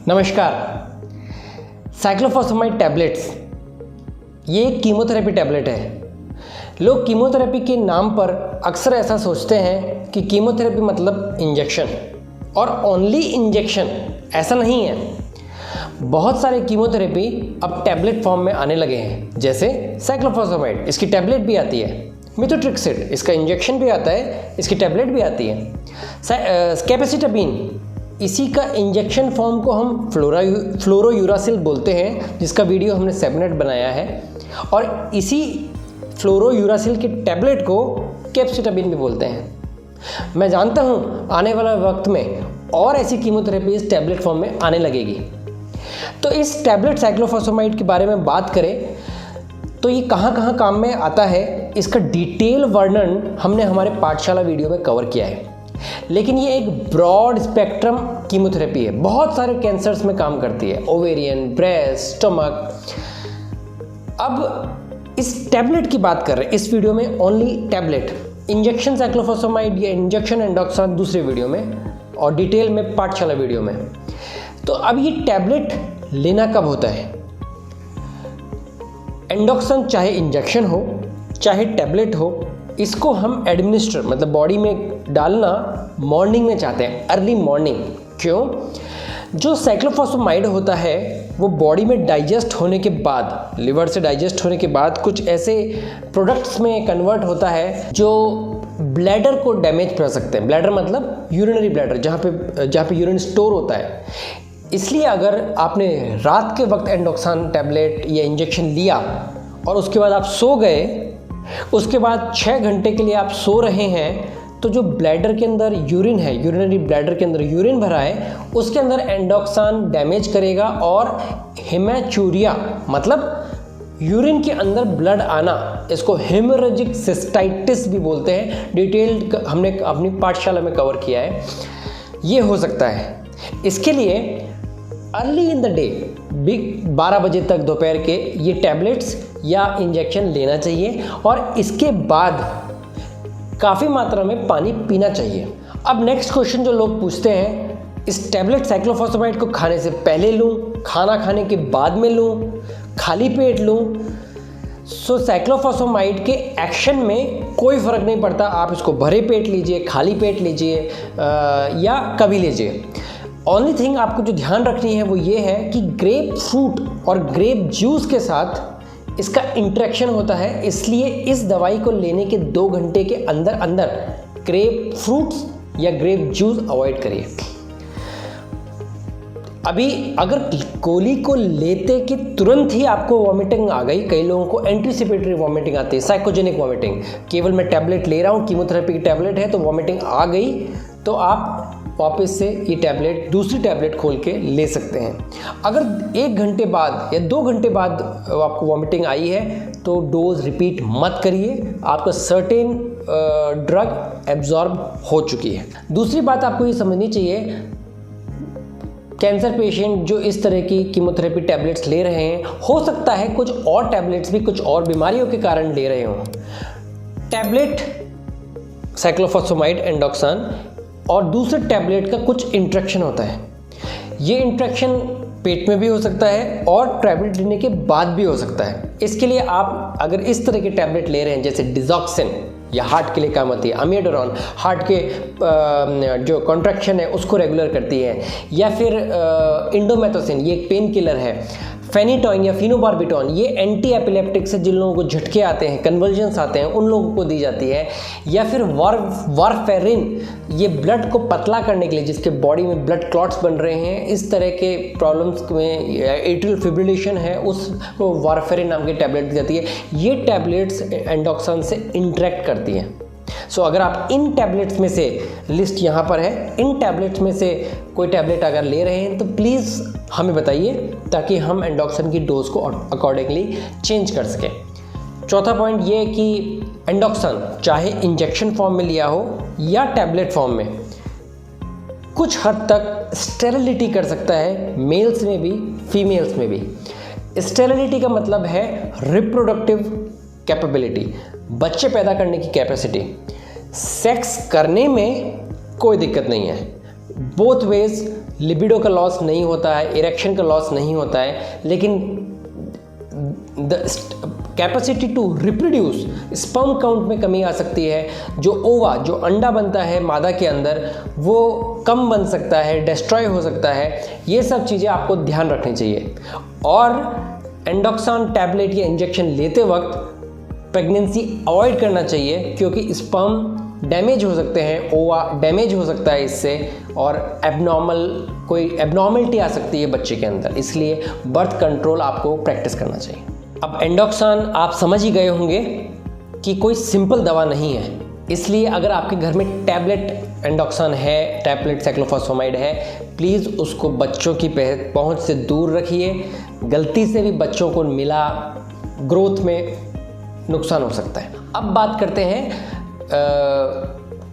नमस्कार। Cyclophosphamide tablets ये एक कीमोथेरेपी टैबलेट है। लोग कीमोथेरेपी के नाम पर अक्सर ऐसा सोचते हैं कि कीमोथेरेपी मतलब इंजेक्शन, और ओनली इंजेक्शन ऐसा नहीं है। बहुत सारे कीमोथेरेपी अब टैबलेट फॉर्म में आने लगे हैं, जैसे साइक्लोफॉस्फेमाइड, इसकी टैबलेट भी आती है। मिथोट्रिक्सिड, इसका इंजेक्शन भी आता है, इसकी टैबलेट भी आती है। कैपेसिटाबिन, इसी का इंजेक्शन फॉर्म को हम फ्लोरोयूरासिल बोलते हैं, जिसका वीडियो हमने सेपरेट बनाया है। और इसी फ्लोरोयूरासिल के टैबलेट को कैप्सिटाबिन भी बोलते हैं। मैं जानता हूँ आने वाले वक्त में और ऐसी कीमोथेरेपी इस टैबलेट फॉर्म में आने लगेगी। तो इस टैबलेट साइक्लोफॉस्फेमाइड के बारे में बात करें तो ये कहाँ कहाँ काम में आता है, इसका डिटेल वर्णन हमने हमारे पाठशाला वीडियो में कवर किया है। लेकिन ये एक ब्रॉड स्पेक्ट्रम कीमोथेरेपी है, बहुत सारे कैंसर्स में काम करती है, ओवेरियन, ब्रेस्ट, स्टमक। अब इस टैबलेट की बात कर रहे हैं इस वीडियो में, ओनली टैबलेट। इंजेक्शन साइक्लोफॉस्फेमाइड या इंजेक्शन एंडोक्सान दूसरे वीडियो में, और डिटेल में पाठशाला वीडियो में। तो अब ये टैबलेट लेना कब होता है? एंडोक्सान चाहे इंजेक्शन हो चाहे टैबलेट हो, इसको हम एडमिनिस्टर मतलब बॉडी में डालना मॉर्निंग में चाहते हैं, अर्ली मॉर्निंग। क्यों? जो साइक्लोफॉस्फेमाइड होता है वो बॉडी में डाइजेस्ट होने के बाद, लिवर से डाइजेस्ट होने के बाद कुछ ऐसे प्रोडक्ट्स में कन्वर्ट होता है जो ब्लैडर को डैमेज कर सकते हैं। ब्लैडर मतलब यूरिनरी ब्लैडर, जहाँ पे यूरिन स्टोर होता है। इसलिए अगर आपने रात के वक्त एंडोक्सान टैबलेट या इंजेक्शन लिया और उसके बाद आप सो गए, उसके बाद 6 घंटे के लिए आप सो रहे हैं, तो जो ब्लैडर के अंदर यूरिन है, यूरिनरी ब्लैडर के अंदर यूरिन भरा है, उसके अंदर एंडोक्सान डैमेज करेगा और हेमेचूरिया मतलब यूरिन के अंदर ब्लड आना, इसको हेमोरेजिक सिस्टाइटिस भी बोलते हैं। डिटेल्ड हमने अपनी पाठशाला में कवर किया है। ये हो सकता है। इसके लिए अर्ली इन द डे 12 बजे तक दोपहर के ये टैबलेट्स या इंजेक्शन लेना चाहिए, और इसके बाद काफ़ी मात्रा में पानी पीना चाहिए। अब नेक्स्ट क्वेश्चन जो लोग पूछते हैं, इस टैबलेट साइक्लोफॉस्फेमाइड को खाने से पहले लूँ, खाना खाने के बाद में लूँ, खाली पेट लूँ? सो साइक्लोफॉस्फेमाइड के एक्शन में कोई फ़र्क नहीं पड़ता, आप इसको भरे पेट लीजिए, खाली पेट लीजिए या कभी लीजिए। ओनली थिंग आपको जो ध्यान रखनी है वो ये है कि ग्रेप फ्रूट और ग्रेप जूस के साथ इसका इंटरेक्शन होता है, इसलिए इस दवाई को लेने के 2 घंटे के अंदर अंदर ग्रेप फ्रूट्स या ग्रेप जूस अवॉइड करिए। अभी अगर गोली को लेते कि तुरंत ही आपको वॉमिटिंग आ गई, कई लोगों को एंटीसिपेटरी वॉमिटिंग आती है, साइकोजेनिक वॉमिटिंग, केवल मैं टैबलेट ले रहा हूँ, कीमोथेरेपी की टैबलेट है तो वॉमिटिंग आ गई, तो आप वापस से ये टैबलेट, दूसरी टैबलेट खोल के ले सकते हैं। अगर 1 घंटे बाद या 2 घंटे बाद आपको वॉमिटिंग आई है तो डोज रिपीट मत करिए, आपका सर्टेन ड्रग एब्जॉर्ब हो चुकी है। दूसरी बात आपको ये समझनी चाहिए, कैंसर पेशेंट जो इस तरह की कीमोथेरेपी टैबलेट्स ले रहे हैं, हो सकता है कुछ और टैबलेट्स भी कुछ और बीमारियों के कारण ले रहे हों। टैबलेट साइक्लोफॉस्फेमाइड एंडोक्सान और दूसरे टैबलेट का कुछ इंट्रैक्शन होता है। ये इंट्रैक्शन पेट में भी हो सकता है और टैबलेट लेने के बाद भी हो सकता है। इसके लिए आप अगर इस तरह के टैबलेट ले रहे हैं, जैसे डिजॉक्सिन, या हार्ट के लिए काम आती है, अमियोडारोन हार्ट के जो कॉन्ट्रैक्शन है उसको रेगुलर करती है, या फिर इंडोमेथोसिन, ये एक पेन किलर है, फेनिटोइन या फिनोबार्बिटोन, ये एंटी एपिलेप्टिक्स है, जिन लोगों को झटके आते हैं, कन्वल्जन्स आते हैं, उन लोगों को दी जाती है। या फिर वारफेरिन, ये ब्लड को पतला करने के लिए, जिसके बॉडी में ब्लड क्लॉट्स बन रहे हैं, इस तरह के प्रॉब्लम्स में एट्रियल फिब्रिलेशन है, उस वारफेरिन नाम की टैबलेट दी जाती है। ये टैबलेट्स एंडोक्सान से इंटरेक्ट करती हैं। सो अगर आप इन टैबलेट्स में से, लिस्ट यहाँ पर है, इन टैबलेट्स में से कोई टैबलेट अगर ले रहे हैं तो प्लीज़ हमें बताइए, ताकि हम एंडोक्सान की डोज को अकॉर्डिंगली चेंज कर सकें। चौथा पॉइंट ये है कि एंडोक्सान चाहे इंजेक्शन फॉर्म में लिया हो या टैबलेट फॉर्म में, कुछ हद तक स्टेरिलिटी कर सकता है, मेल्स में भी फीमेल्स में भी। स्टेरिलिटी का मतलब है रिप्रोडक्टिव कैपेबिलिटी, बच्चे पैदा करने की कैपेसिटी। सेक्स करने में कोई दिक्कत नहीं है, बोथ वेज लिबिडो का लॉस नहीं होता है, इरेक्शन का लॉस नहीं होता है, लेकिन the capacity to reproduce, sperm count में कमी आ सकती है। जो ओवा, जो अंडा बनता है मादा के अंदर, वो कम बन सकता है, डिस्ट्रॉय हो सकता है। ये सब चीज़ें आपको ध्यान रखनी चाहिए। और एंडोक्सान टैबलेट या इंजेक्शन लेते वक्त प्रेगनेंसी अवॉइड करना चाहिए, क्योंकि स्पर्म डैमेज हो सकते हैं, ओवा डैमेज हो सकता है इससे, और कोई एबनॉर्मलिटी आ सकती है बच्चे के अंदर। इसलिए बर्थ कंट्रोल आपको प्रैक्टिस करना चाहिए। अब एंडोक्सान आप समझ ही गए होंगे कि कोई सिंपल दवा नहीं है, इसलिए अगर आपके घर में टैबलेट एंडोक्सान है, टैबलेट साइक्लोफॉस्फेमाइड है, प्लीज़ उसको बच्चों की पहुंच से दूर रखिए। गलती से भी बच्चों को मिला, ग्रोथ में नुकसान हो सकता है। अब बात करते हैं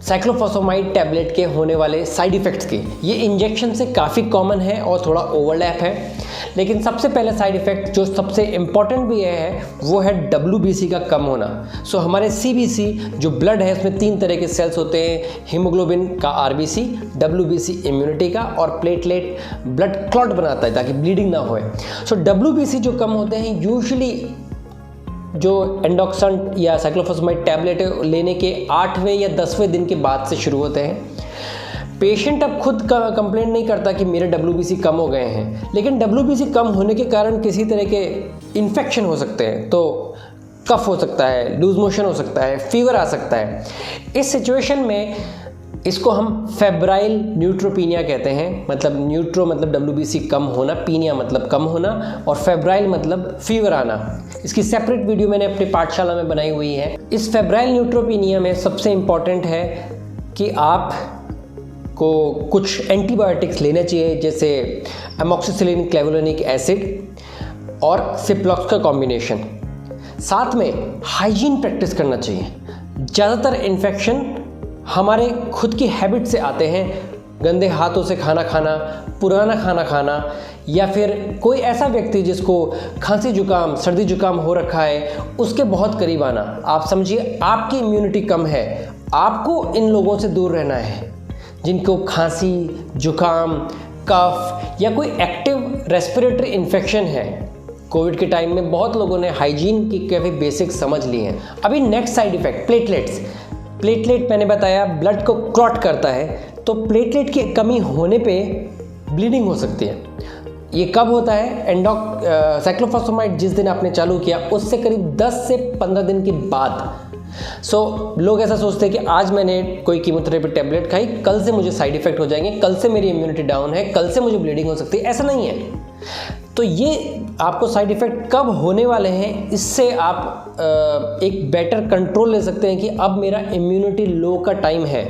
साइक्लोफॉस्फेमाइड टैबलेट के होने वाले साइड इफ़ेक्ट्स की। ये इंजेक्शन से काफ़ी कॉमन है और थोड़ा ओवरलैप है, लेकिन सबसे पहले साइड इफ़ेक्ट जो सबसे इम्पॉर्टेंट भी है वो है WBC का कम होना। सो हमारे CBC जो ब्लड है उसमें 3 तरह के सेल्स होते हैं, हीमोग्लोबिन का RBC, WBC इम्यूनिटी का, और प्लेटलेट ब्लड क्लॉट बनाता है ताकि ब्लीडिंग ना होए। सो WBC जो कम होते हैं यूजुअली जो एंडोक्सान या साइक्लोफॉस्फेमाइड टैबलेट लेने के 8वें या 10वें दिन के बाद से शुरू होते हैं। पेशेंट अब खुद का कंप्लेंट नहीं करता कि मेरे WBC कम हो गए हैं, लेकिन WBC कम होने के कारण किसी तरह के इन्फेक्शन हो सकते हैं, तो कफ हो सकता है, लूज मोशन हो सकता है, फीवर आ सकता है। इस सिचुएशन में इसको हम फेब्राइल न्यूट्रोपीनिया कहते हैं। मतलब न्यूट्रो मतलब WBC कम होना, पीनिया मतलब कम होना, और फेब्राइल मतलब फीवर आना। इसकी सेपरेट वीडियो मैंने अपनी पाठशाला में बनाई हुई है। इस फेब्राइल न्यूट्रोपीनिया में सबसे इम्पॉर्टेंट है कि आप को कुछ एंटीबायोटिक्स लेने चाहिए, जैसे एमोक्सिसिलिन क्लेवुलोनिक एसिड और सिप्लॉक्स का कॉम्बिनेशन। साथ में हाइजीन प्रैक्टिस करना चाहिए। ज़्यादातर इन्फेक्शन हमारे खुद की हैबिट से आते हैं, गंदे हाथों से खाना खाना, पुराना खाना खाना, या फिर कोई ऐसा व्यक्ति जिसको खांसी जुकाम, सर्दी जुकाम हो रखा है, उसके बहुत करीब आना। आप समझिए आपकी इम्यूनिटी कम है, आपको इन लोगों से दूर रहना है जिनको खांसी, जुकाम, कफ या कोई एक्टिव रेस्पिरेटरी इन्फेक्शन है। कोविड के टाइम में बहुत लोगों ने हाइजीन की काफ़ी बेसिक समझ ली हैं। अभी next side effect platelets. Platelet मैंने बताया ब्लड को क्लॉट करता है, तो प्लेटलेट की कमी होने पे ब्लीडिंग हो सकती है। ये कब होता है? साइक्लोफॉस्फेमाइड जिस दिन आपने चालू किया उससे करीब 10 से 15 दिन के बाद। लोग ऐसा सोचते हैं कि आज मैंने कोई कीमोथेरेपी टैबलेट खाई, कल से मुझे साइड इफ़ेक्ट हो जाएंगे, कल से मेरी इम्यूनिटी डाउन है, कल से मुझे ब्लीडिंग हो सकती है। ऐसा नहीं है। तो ये आपको साइड इफ़ेक्ट कब होने वाले हैं, इससे आप एक बेटर कंट्रोल ले सकते हैं कि अब मेरा इम्यूनिटी लो का टाइम है,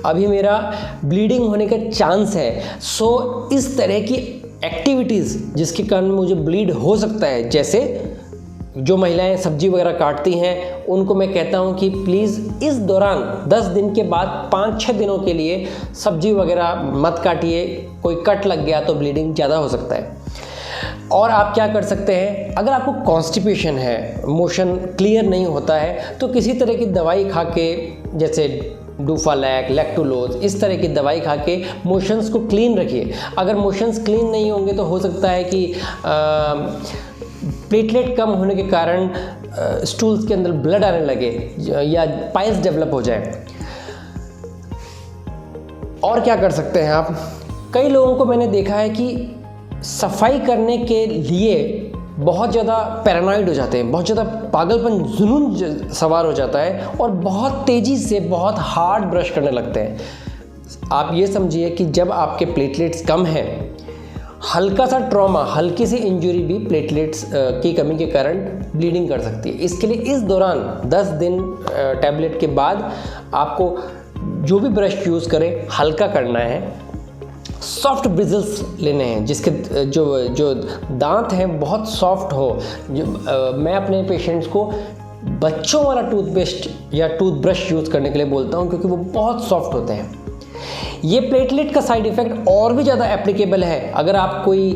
अभी मेरा ब्लीडिंग होने का चांस है। इस तरह की एक्टिविटीज़ जिसके कारण मुझे ब्लीड हो सकता है, जैसे जो महिलाएं सब्जी वगैरह काटती हैं, उनको मैं कहता हूं कि प्लीज़ इस दौरान 10 दिन के बाद 5-6 दिनों के लिए सब्जी वगैरह मत काटिए। कोई कट लग गया तो ब्लीडिंग ज़्यादा हो सकता है। और आप क्या कर सकते हैं, अगर आपको कॉन्स्टिपेशन है, मोशन क्लियर नहीं होता है, तो किसी तरह की दवाई खा के, जैसे डूफालैक, लैक्टुलोज, इस तरह की दवाई खा के मोशंस को क्लीन रखिए। अगर मोशंस क्लीन नहीं होंगे तो हो सकता है कि प्लेटलेट कम होने के कारण स्टूल्स के अंदर ब्लड आने लगे या पाइल्स डेवलप हो जाए। और क्या कर सकते हैं आप? कई लोगों को मैंने देखा है कि सफाई करने के लिए बहुत ज़्यादा पैरानॉइड हो जाते हैं, बहुत ज़्यादा पागलपन, जुनून सवार हो जाता है और बहुत तेज़ी से बहुत हार्ड ब्रश करने लगते हैं। आप ये समझिए कि जब आपके प्लेटलेट्स कम हैं, हल्का सा ट्रॉमा, हल्की सी इंजरी भी प्लेटलेट्स की कमी के कारण ब्लीडिंग कर सकती है। इसके लिए इस दौरान 10 दिन टैबलेट के बाद आपको जो भी ब्रश यूज़ करें हल्का करना है। सॉफ्ट ब्रिजल्स लेने हैं, जिसके जो दांत हैं बहुत सॉफ्ट हो। मैं अपने पेशेंट्स को बच्चों वाला टूथपेस्ट या टूथब्रश यूज़ करने के लिए बोलता हूं, क्योंकि वो बहुत सॉफ्ट होते हैं। ये प्लेटलेट का साइड इफ़ेक्ट और भी ज़्यादा एप्लीकेबल है अगर आप कोई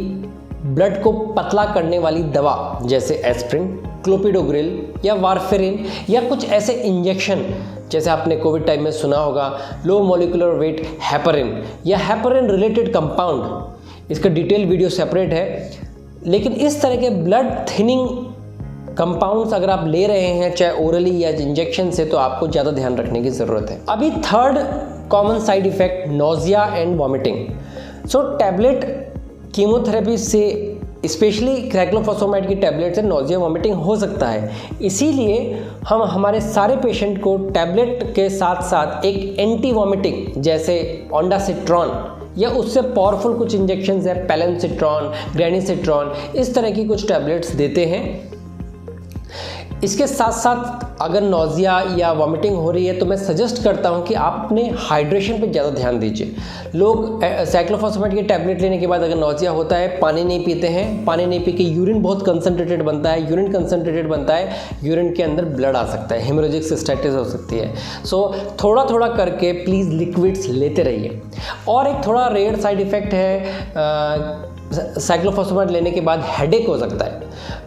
ब्लड को पतला करने वाली दवा जैसे एस्प्रिन, क्लोपिडोग्रिल या वारफेरिन या कुछ ऐसे इंजेक्शन, जैसे आपने कोविड टाइम में सुना होगा लो मॉलिक्यूलर वेट हेपरिन या हेपरिन रिलेटेड कंपाउंड, इसका डिटेल वीडियो सेपरेट है। लेकिन इस तरह के ब्लड थिनिंग कंपाउंड्स अगर आप ले रहे हैं चाहे ओरली या इंजेक्शन से, तो आपको ज़्यादा ध्यान रखने की ज़रूरत है। अभी third common side effect, nausea and vomiting. So tablet chemotherapy से, स्पेशली साइक्लोफॉस्फेमाइड की टैबलेट से नोज़िया वॉमिटिंग हो सकता है। इसीलिए हम हमारे सारे पेशेंट को टैबलेट के साथ साथ एक एंटी वॉमिटिंग जैसे ओंडासिट्रॉन या उससे पावरफुल कुछ इंजेक्शंस है, पैलेंसिट्रॉन, ग्रेनिसिट्रॉन, इस तरह की कुछ टैबलेट्स देते हैं। इसके साथ साथ अगर नोज़िया या वॉमिटिंग हो रही है तो मैं सजेस्ट करता हूं कि आप अपने हाइड्रेशन पे ज़्यादा ध्यान दीजिए। लोग साइक्लोफॉस्फेमाइड की टैबलेट लेने के बाद अगर नोज़िया होता है, पानी नहीं पीते हैं, पानी नहीं पी के यूरिन बहुत कंसनट्रेटेड बनता है, यूरिन कंसनट्रेटेड बनता है, यूरिन के अंदर ब्लड आ सकता है, हेमोरेजिक सिस्टाइटिस हो सकती है। सो थोड़ा थोड़ा करके प्लीज़ लिक्विड्स लेते रहिए। और एक थोड़ा रेयर साइड इफ़ेक्ट है, साइक्लोफॉस्फेमाइड लेने के बाद हेडेक हो सकता है।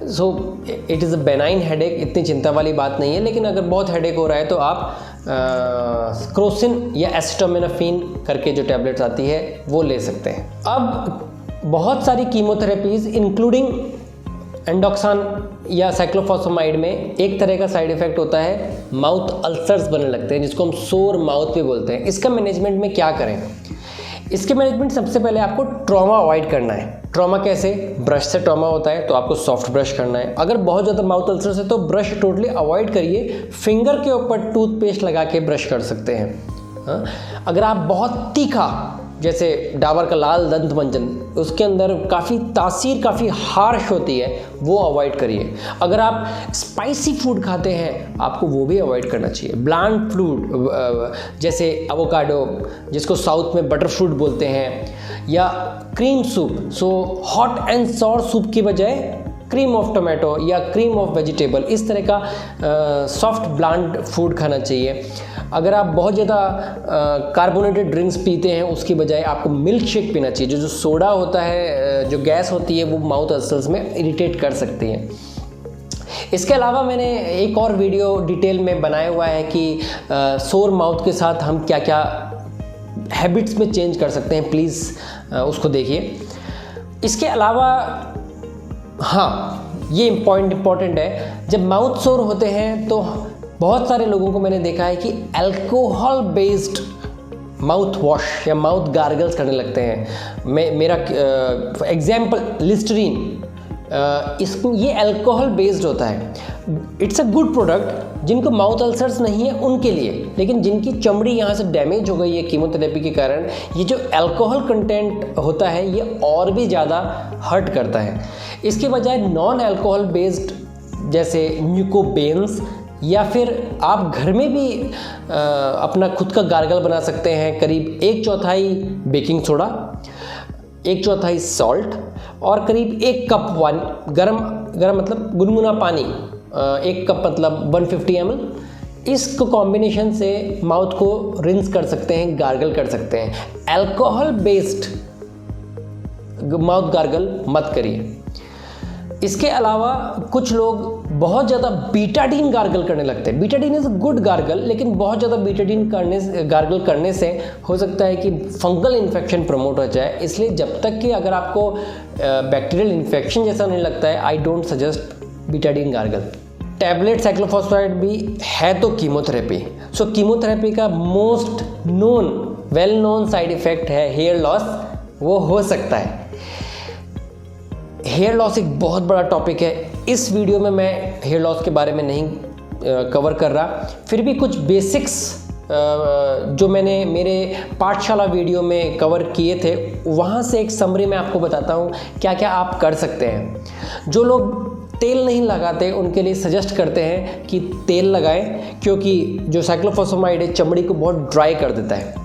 So it is a benign headache, इतनी चिंता वाली बात नहीं है। लेकिन अगर बहुत हेडेक हो रहा है तो आप क्रोसिन या एसिटामिनोफेन करके जो टैबलेट्स आती है वो ले सकते हैं। अब बहुत सारी कीमोथेरेपीज़ इंक्लूडिंग एंडोक्सान या साइक्लोफॉस्फेमाइड में एक तरह का साइड इफ़ेक्ट होता है, माउथ अल्सर्स बनने लगते हैं, जिसको हम सोर माउथ भी बोलते हैं। इसका मैनेजमेंट में क्या करें? इसके मैनेजमेंट सबसे पहले आपको ट्रॉमा अवॉइड करना है। ट्रॉमा कैसे? ब्रश से ट्रॉमा होता है तो आपको सॉफ्ट ब्रश करना है। अगर बहुत ज़्यादा माउथ अल्सर है तो ब्रश टोटली अवॉइड करिए, फिंगर के ऊपर टूथपेस्ट लगा के ब्रश कर सकते हैं। हाँ? अगर आप बहुत तीखा, जैसे डाबर का लाल दंत मंजन, उसके अंदर काफ़ी तासीर काफ़ी हार्श होती है, वो अवॉइड करिए। अगर आप स्पाइसी फूड खाते हैं आपको वो भी अवॉइड करना चाहिए। ब्लैंड फूड जैसे एवोकाडो, जिसको साउथ में बटर फ्रूट बोलते हैं, या cream soup, so hot and sour soup की बजाय क्रीम ऑफ टोमेटो या क्रीम ऑफ वेजिटेबल, इस तरह का सॉफ्ट ब्लैंड फूड खाना चाहिए। अगर आप बहुत ज़्यादा कार्बोनेटेड ड्रिंक्स पीते हैं उसकी बजाय आपको मिल्क शेक पीना चाहिए। जो सोडा होता है, जो गैस होती है, वो माउथ अल्सर्स में इरिटेट कर सकती है। इसके अलावा मैंने एक और वीडियो डिटेल में बनाया हुआ है कि सोर माउथ के साथ हम क्या क्या हैबिट्स में चेंज कर सकते हैं, प्लीज़ उसको देखिए। इसके अलावा हाँ, ये इम्पॉर्टेंट है, जब माउथ सोर होते हैं तो बहुत सारे लोगों को मैंने देखा है कि अल्कोहल बेस्ड माउथ वॉश या माउथ गार्गल्स करने लगते हैं। मेरा एग्जाम्पल लिस्टरीन, इसको ये अल्कोहल बेस्ड होता है। इट्स अ गुड प्रोडक्ट जिनको माउथ अल्सर्स नहीं है उनके लिए, लेकिन जिनकी चमड़ी यहाँ से डैमेज हो गई है कीमोथेरेपी के कारण, ये जो अल्कोहल कंटेंट होता है ये और भी ज़्यादा हर्ट करता है। इसके बजाय नॉन अल्कोहल बेस्ड जैसे म्यूकोबेन्स, या फिर आप घर में भी अपना खुद का गार्गल बना सकते हैं। करीब 1/4 बेकिंग सोडा, 1/4 सॉल्ट और करीब 1 कप गरम मतलब गुनगुना पानी, 1 कप मतलब 150 ml, इसको कॉम्बिनेशन से माउथ को रिंस कर सकते हैं, गार्गल कर सकते हैं। अल्कोहल बेस्ड माउथ गार्गल मत करिए। इसके अलावा कुछ लोग बहुत ज़्यादा बीटाडीन गार्गल करने लगते हैं। Betadine is a good gargle, लेकिन बहुत ज़्यादा बीटाडीन गार्गल करने से हो सकता है कि फंगल इन्फेक्शन प्रमोट हो जाए। इसलिए जब तक कि अगर आपको बैक्टीरियल इन्फेक्शन जैसा नहीं लगता है, I don't suggest Betadine gargle. Tablet cyclophosphamide भी है तो कीमोथेरेपी। सो कीमोथेरेपी का most known, well known side effect है हेयर लॉस, वो हो सकता है। हेयर लॉस एक बहुत बड़ा टॉपिक है, इस वीडियो में मैं हेयर लॉस के बारे में नहीं कवर कर रहा। फिर भी कुछ बेसिक्स जो मैंने मेरे पाठशाला वीडियो में कवर किए थे, वहाँ से एक समरी में आपको बताता हूँ क्या क्या आप कर सकते हैं। जो लोग तेल नहीं लगाते उनके लिए सजेस्ट करते हैं कि तेल लगाएं, क्योंकि जो साइक्लोफॉस्फेमाइड है चमड़ी को बहुत ड्राई कर देता है।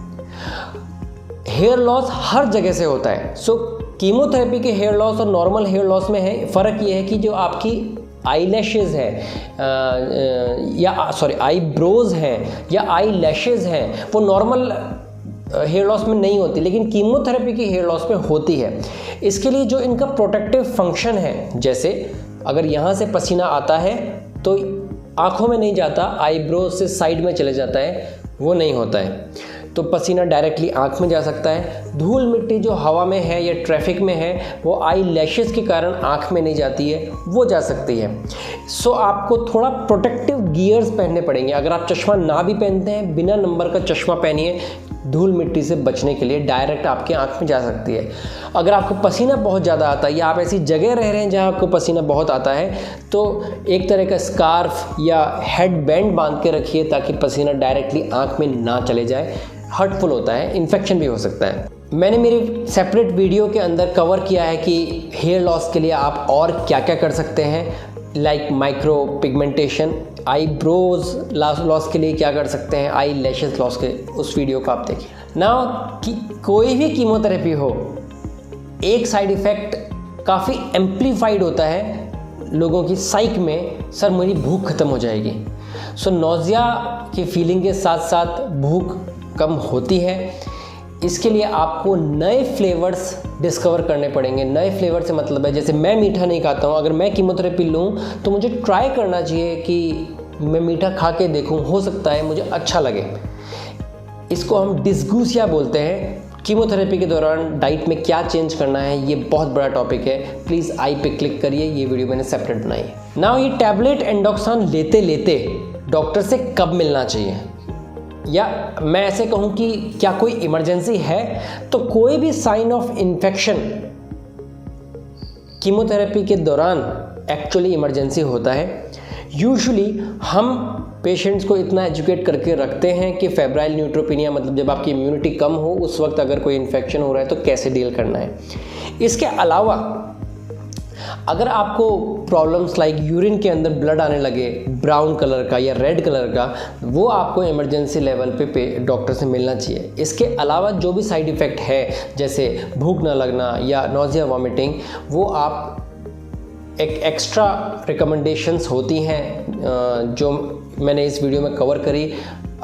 हेयर लॉस हर जगह से होता है। सो कीमोथेरेपी के हेयर लॉस और नॉर्मल हेयर लॉस में है फ़र्क ये है कि जो आपकी आई लैशेज़ है या सॉरी आईब्रोज़ हैं या आई लैशेज़ हैं, वो नॉर्मल हेयर लॉस में नहीं होती, लेकिन कीमोथेरेपी की हेयर लॉस में होती है। इसके लिए जो इनका प्रोटेक्टिव फंक्शन है, जैसे अगर यहाँ से पसीना आता है तो आँखों में नहीं जाता, आईब्रोज से साइड में चले जाता है, वो नहीं होता है। तो पसीना डायरेक्टली आँख में जा सकता है। धूल मिट्टी जो हवा में है या ट्रैफिक में है वो आई लैशेज़ के कारण आँख में नहीं जाती है, वो जा सकती है। सो आपको थोड़ा प्रोटेक्टिव गियर्स पहनने पड़ेंगे। अगर आप चश्मा ना भी पहनते हैं, बिना नंबर का चश्मा पहनिए, धूल मिट्टी से बचने के लिए डायरेक्ट आपके आँख में जा सकती है। अगर आपको पसीना बहुत ज़्यादा आता है या आप ऐसी जगह रह रहे हैं जहाँ आपको पसीना बहुत आता है, तो एक तरह का स्कार्फ या हेड बैंड बांध के रखिए ताकि पसीना डायरेक्टली आँख में ना चले जाए। हर्टफुल होता है, इन्फेक्शन भी हो सकता है। मैंने मेरी सेपरेट वीडियो के अंदर कवर किया है कि हेयर लॉस के लिए आप और क्या क्या कर सकते हैं, like micro pigmentation, eyebrows loss के लिए क्या कर सकते हैं, आई लैशेस लॉस के, उस वीडियो को आप देखिए ना। कि कोई भी कीमोथेरेपी हो, एक साइड इफ़ेक्ट काफ़ी एम्प्लीफाइड होता है लोगों की साइक में, सर मेरी भूख ख़त्म हो जाएगी। सो नौजिया की फीलिंग के साथ साथ भूख कम होती है। इसके लिए आपको नए फ्लेवर्स डिस्कवर करने पड़ेंगे। नए फ्लेवर से मतलब है, जैसे मैं मीठा नहीं खाता हूँ, अगर मैं कीमोथेरेपी लूँ तो मुझे ट्राई करना चाहिए कि मैं मीठा खा के देखूँ, हो सकता है मुझे अच्छा लगे। इसको हम डिस्गूसिया बोलते हैं। कीमोथेरेपी के दौरान डाइट में क्या चेंज करना है, ये बहुत बड़ा टॉपिक है। प्लीज़ आई पे क्लिक करिए, ये वीडियो मैंने सेपरेट बनाई है। नाउ ये टैबलेट एंडोक्सान लेते लेते डॉक्टर से कब मिलना चाहिए, या मैं ऐसे कहूँ कि क्या कोई इमरजेंसी है, तो कोई भी साइन ऑफ इन्फेक्शन कीमोथेरेपी के दौरान एक्चुअली इमरजेंसी होता है। यूजुअली हम पेशेंट्स को इतना एजुकेट करके रखते हैं कि फेब्राइल न्यूट्रोपिनिया, मतलब जब आपकी इम्यूनिटी कम हो उस वक्त अगर कोई इन्फेक्शन हो रहा है तो कैसे डील करना है। इसके अलावा अगर आपको प्रॉब्लम्स लाइक यूरिन के अंदर ब्लड आने लगे ब्राउन कलर का या रेड कलर का, वो आपको इमरजेंसी लेवल पे डॉक्टर से मिलना चाहिए। इसके अलावा जो भी साइड इफ़ेक्ट है, जैसे भूख न लगना या नोजिया वॉमिटिंग, वो आप एक एक्स्ट्रा रिकमेंडेशंस होती हैं जो मैंने इस वीडियो में कवर करी।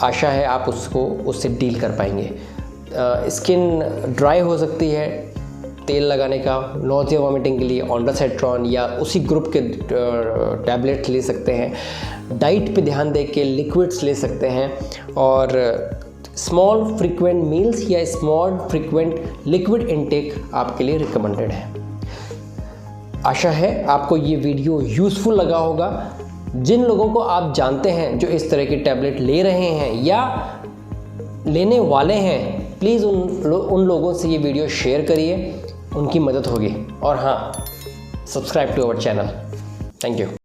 आशा है आप उससे डील कर पाएंगे। स्किन ड्राई हो सकती है, तेल लगाने का, नोजिया वॉमिटिंग के लिए ऑन्डासेट्रॉन या उसी ग्रुप के टैबलेट्स ले सकते हैं। डाइट पे ध्यान दे के लिक्विड्स ले सकते हैं, और स्मॉल फ्रीक्वेंट मील्स या स्मॉल फ्रीक्वेंट लिक्विड इनटेक आपके लिए रिकमेंडेड है। आशा है आपको ये वीडियो यूज़फुल लगा होगा। जिन लोगों को आप जानते हैं जो इस तरह की टैबलेट ले रहे हैं या लेने वाले हैं, प्लीज़ उन लोगों से ये वीडियो शेयर करिए, उनकी मदद होगी। और हाँ, subscribe to our channel. Thank you.